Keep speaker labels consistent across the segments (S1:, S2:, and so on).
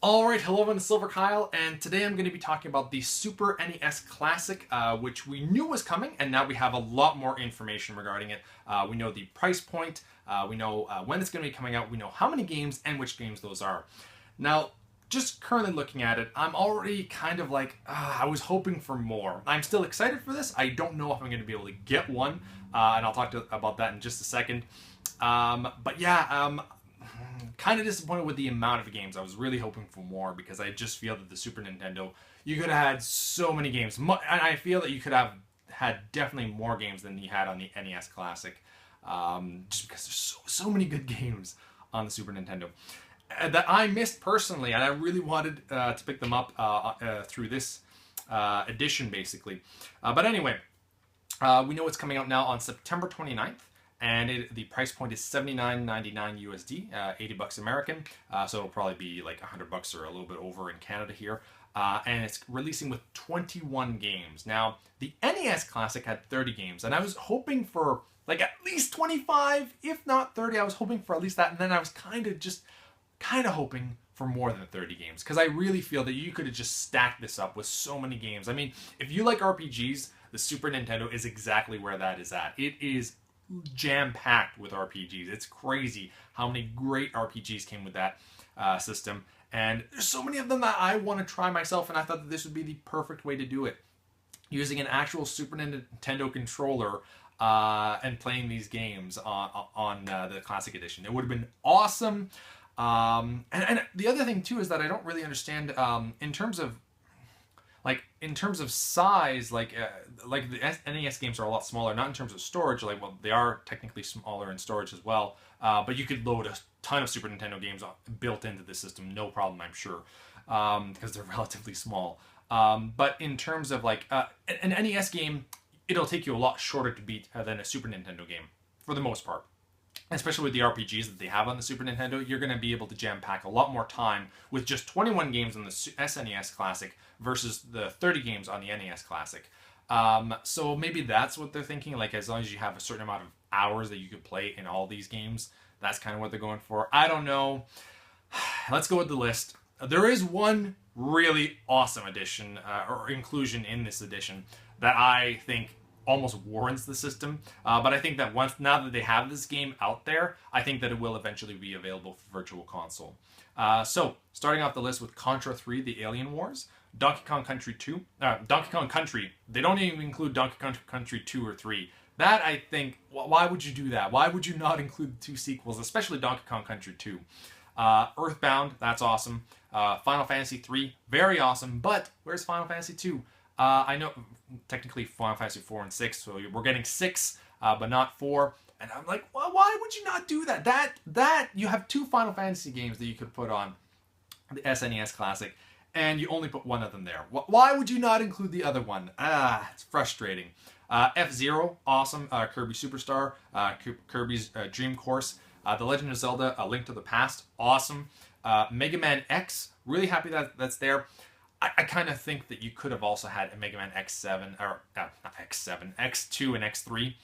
S1: Alright, hello, I'm Silver Kyle, and today I'm going to be talking about the Super NES Classic, which we knew was coming, and now we have a lot more information regarding it. We know the price point, we know when it's going to be coming out, we know how many games and which games those are. Now, just currently looking at it, I'm already kind of like, I was hoping for more. I'm still excited for this. I don't know if I'm going to be able to get one, and I'll talk about that in just a second. But yeah, kind of disappointed with the amount of games. I was really hoping for more because I just feel that the Super Nintendo, you could have had so many games. And I feel that you could have had definitely more games than you had on the NES Classic. Just because there's so many good games on the Super Nintendo that I missed personally, and I really wanted to pick them up through this edition, basically. But anyway, we know it's coming out now on September 29th. And the price point is $79.99 USD, 80 bucks American. So it'll probably be like 100 bucks or a little bit over in Canada here. And it's releasing with 21 games. Now, the NES Classic had 30 games, and I was hoping for like at least 25, if not 30. I was hoping for at least that, and then I was kind of hoping for more than 30 games, because I really feel that you could have just stacked this up with so many games. I mean, if you like RPGs, the Super Nintendo is exactly where that is at. It is jam-packed with RPGs. It's crazy how many great RPGs came with that system, and there's so many of them that I want to try myself, and I thought that this would be the perfect way to do it, using an actual Super Nintendo controller and playing these games on the Classic Edition. It would have been awesome. And the other thing too is that I don't really understand in terms of size, like the NES games are a lot smaller, not in terms of storage, like, well, they are technically smaller in storage as well, but you could load a ton of Super Nintendo games built into the system, no problem, I'm sure, because they're relatively small. But in terms of like an NES game, it'll take you a lot shorter to beat than a Super Nintendo game, for the most part. Especially with the RPGs that they have on the Super Nintendo, you're going to be able to jam-pack a lot more time with just 21 games on the SNES Classic versus the 30 games on the NES Classic. So maybe that's what they're thinking, like as long as you have a certain amount of hours that you could play in all these games, that's kind of what they're going for. I don't know. Let's go with the list. There is one really awesome addition or inclusion in this edition that I think almost warrants the system, but I think that now that they have this game out there, I think that it will eventually be available for Virtual Console. So starting off the list with Contra 3: The Alien Wars, Donkey Kong Country 2, Donkey Kong Country. They don't even include Donkey Kong Country 2 or 3. That, I think, why would you do that? Why would you not include the two sequels, especially Donkey Kong Country 2? Earthbound, that's awesome. Final Fantasy 3, very awesome, but where's Final Fantasy 2? I know technically Final Fantasy 4 and 6, so we're getting 6, but not 4. And I'm like, well, why would you not do that? That you have 2 Final Fantasy games that you could put on the SNES Classic, and you only put one of them there. Why would you not include the other one? It's frustrating. F-Zero, awesome. Kirby Superstar, Kirby's Dream Course, The Legend of Zelda: A Link to the Past, awesome. Mega Man X, really happy that that's there. I kind of think that you could have also had a Mega Man X7, or not X7, X2 and X3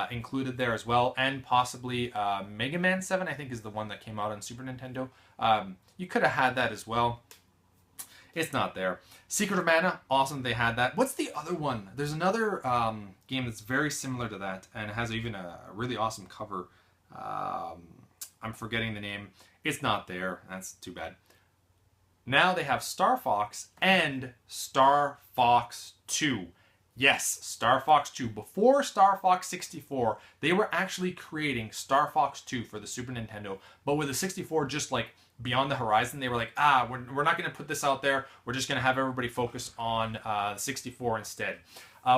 S1: included there as well, and possibly Mega Man 7, I think, is the one that came out on Super Nintendo. You could have had that as well. It's not there. Secret of Mana, awesome, they had that. What's the other one? There's another game that's very similar to that, and it has even a really awesome cover. I'm forgetting the name. It's not there. That's too bad. Now they have Star Fox and Star Fox 2. Yes, Star Fox 2. Before Star Fox 64, they were actually creating Star Fox 2 for the Super Nintendo, but with the 64 just like beyond the horizon, they were like, we're not going to put this out there. We're just going to have everybody focus on the 64 instead,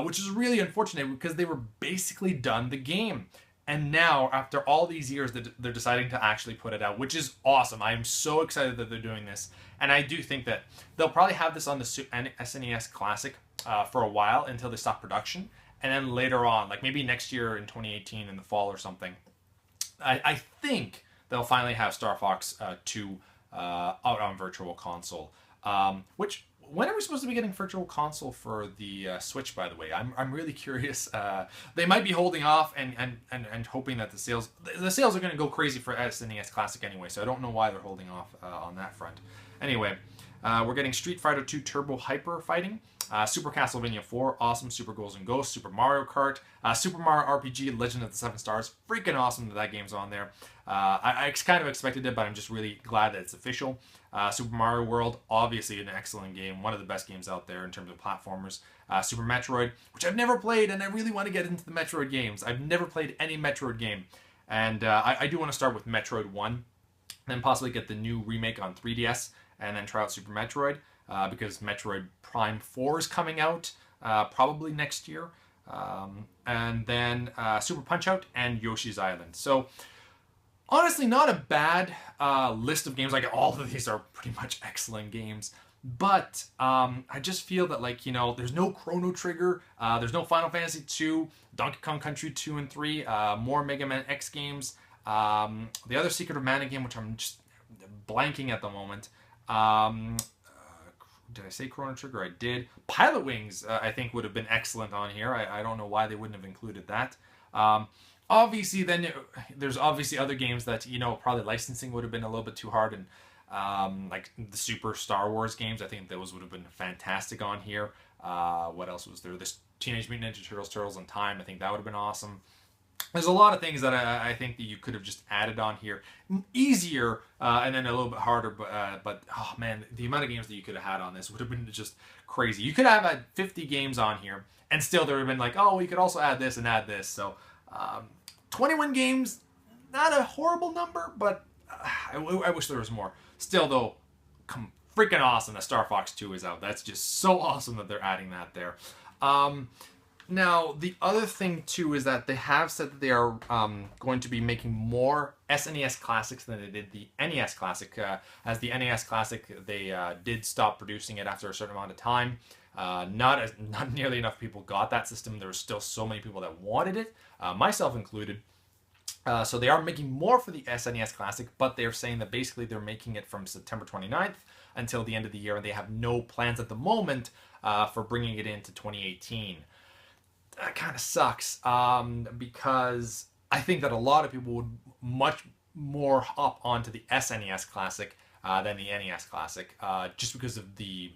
S1: which is really unfortunate because they were basically done the game. And now, after all these years, they're deciding to actually put it out, which is awesome. I am so excited that they're doing this. And I do think that they'll probably have this on the SNES Classic for a while until they stop production. And then later on, like maybe next year in 2018 in the fall or something, I think they'll finally have Star Fox 2 out on Virtual Console, which when are we supposed to be getting Virtual Console for the Switch, by the way? I'm really curious. They might be holding off and hoping that the sales are going to go crazy for SNES Classic anyway, so I don't know why they're holding off on that front. Anyway, we're getting Street Fighter 2 Turbo Hyper Fighting, Super Castlevania 4, awesome. Super Ghouls and Ghosts, Super Mario Kart, Super Mario RPG, Legend of the Seven Stars, freaking awesome that game's on there. I kind of expected it, but I'm just really glad that it's official. Super Mario World, obviously an excellent game, one of the best games out there in terms of platformers. Super Metroid, which I've never played, and I really want to get into the Metroid games. I've never played any Metroid game, and I do want to start with Metroid 1, then possibly get the new remake on 3DS, and then try out Super Metroid, because Metroid Prime 4 is coming out probably next year, and then Super Punch-Out and Yoshi's Island. So honestly, not a bad list of games. Like, all of these are pretty much excellent games. But I just feel that, like, you know, there's no Chrono Trigger, there's no Final Fantasy 2, Donkey Kong Country 2 and 3, more Mega Man X games, the other Secret of Mana game, which I'm just blanking at the moment. Did I say Chrono Trigger? I did. Pilot Wings, I think, would have been excellent on here. I don't know why they wouldn't have included that. Obviously, then there's obviously other games that, you know, probably licensing would have been a little bit too hard, and like the Super Star Wars games, I think those would have been fantastic on here. What else was there? This Teenage Mutant Ninja Turtles, Turtles in Time, I think that would have been awesome. There's a lot of things that I think that you could have just added on here. Easier, and then a little bit harder, but oh man, the amount of games that you could have had on this would have been just crazy. You could have had 50 games on here, and still there would have been like, oh, we could also add this and add this. So 21 games, not a horrible number, but I wish there was more. Still, though, freaking awesome that Star Fox 2 is out. That's just so awesome that they're adding that there. Now, the other thing, too, is that they have said that they are going to be making more SNES Classics than they did the NES Classic. As the NES Classic, they did stop producing it after a certain amount of time. Not nearly enough people got that system. There were still so many people that wanted it, myself included. So they are making more for the SNES Classic, but they're saying that basically they're making it from September 29th until the end of the year, and they have no plans at the moment for bringing it into 2018. That kind of sucks, because I think that a lot of people would much more hop onto the SNES Classic than the NES Classic, just because of the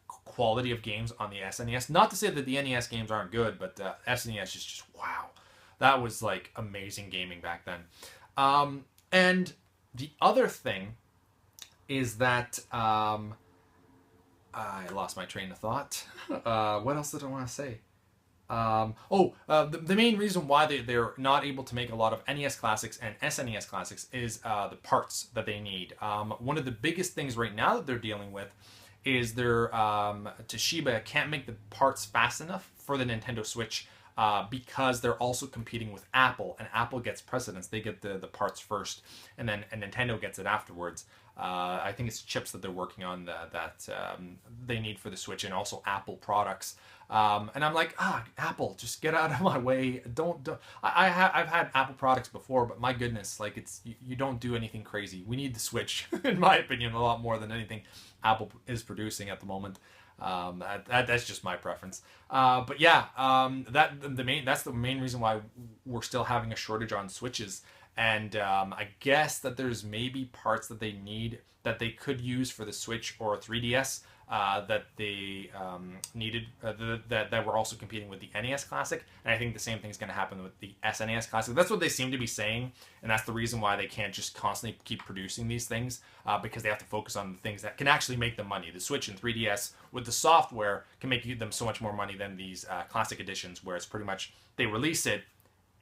S1: quality of games on the SNES. Not to say that the NES games aren't good, but SNES is just, wow. That was like amazing gaming back then. And the other thing is that I lost my train of thought. What else did I want to say? The main reason why they're not able to make a lot of NES Classics and SNES Classics is the parts that they need. One of the biggest things right now that they're dealing with is their Toshiba can't make the parts fast enough for the Nintendo Switch, because they're also competing with Apple, and Apple gets precedence. They get the parts first, and then Nintendo gets it afterwards. I think it's chips that they're working on that they need for the Switch, and also Apple products. And I'm like, Apple, just get out of my way. Don't. I've had Apple products before, but my goodness, like, you don't do anything crazy. We need the Switch, in my opinion, a lot more than anything Apple is producing at the moment. That's just my preference. But yeah, that's the main reason why we're still having a shortage on Switches. And I guess that there's maybe parts that they need that they could use for the Switch or 3DS that they needed, that were also competing with the NES Classic. And I think the same thing is going to happen with the SNES Classic. That's what they seem to be saying, and that's the reason why they can't just constantly keep producing these things, because they have to focus on the things that can actually make them money. The Switch and 3DS with the software can make them so much more money than these classic editions, where it's pretty much they release it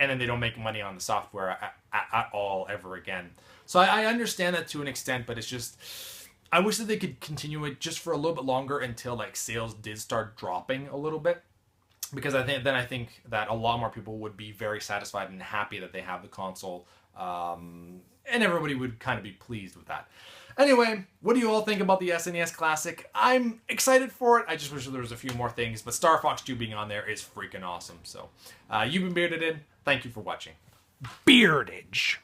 S1: and then they don't make money on the software at all ever again. So I understand that to an extent, but it's just, I wish that they could continue it just for a little bit longer until like sales did start dropping a little bit, because I think that a lot more people would be very satisfied and happy that they have the console, and everybody would kind of be pleased with that. Anyway, what do you all think about the SNES Classic? I'm excited for it. I just wish there was a few more things, but Star Fox 2 being on there is freaking awesome. So, you've been Bearded In. Thank you for watching.
S2: Beardage.